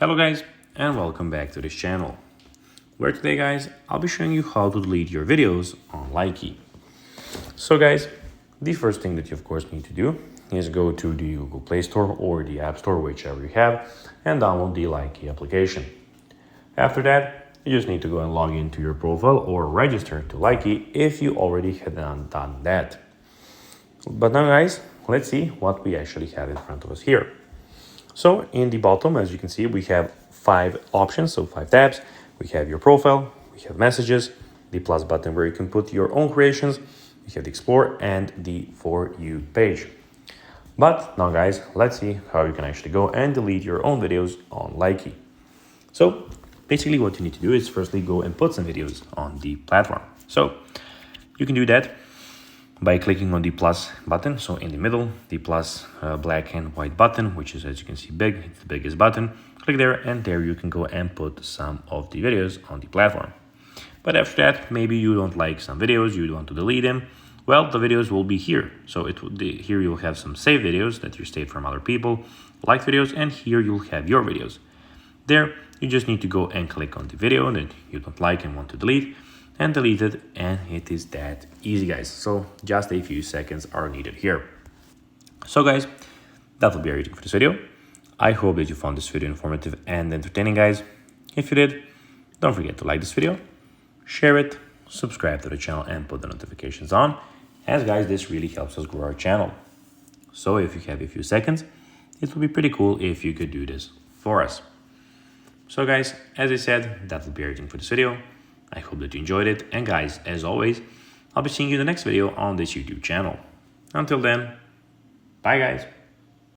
Hello guys, and welcome back to this channel, where today guys, I'll be showing you how to delete your videos on Likee. So guys, the first thing that you of course need to do is go to the Google Play Store or the App Store, whichever you have, and download the Likee application. After that, you just need to go and log into your profile or register to Likee if you already had done that. But now guys, let's see what we actually have in front of us here. So in the bottom, as you can see, we have 5 options, so 5 tabs. We have your profile, we have messages, the plus button where you can put your own creations, we have the explore and the For You page. But now guys, let's see how you can actually go and delete your own videos on Likee. So basically what you need to do is firstly go and put some videos on the platform. So you can do that by clicking on the plus button, so in the middle, the plus black and white button, which is, as you can see, big, it's the biggest button. Click there, and there you can go and put some of the videos on the platform. But after that, maybe you don't like some videos, you want to delete them. Well, the videos will be here. So here you'll have some saved videos that you saved from other people, liked videos, and here you'll have your videos. There, you just need to go and click on the video that you don't like and want to delete, and delete it, and it is that easy guys. So just a few seconds are needed here. So guys, that will be everything for this video. I hope that you found this video informative and entertaining guys. If you did, don't forget to like this video, share it, subscribe to the channel and put the notifications on, as guys this really helps us grow our channel. So if you have a few seconds, it would be pretty cool if you could do this for us. So guys, as I said, that will be everything for this video. I hope that you enjoyed it, and guys, as always, I'll be seeing you in the next video on this YouTube channel. Until then, bye guys.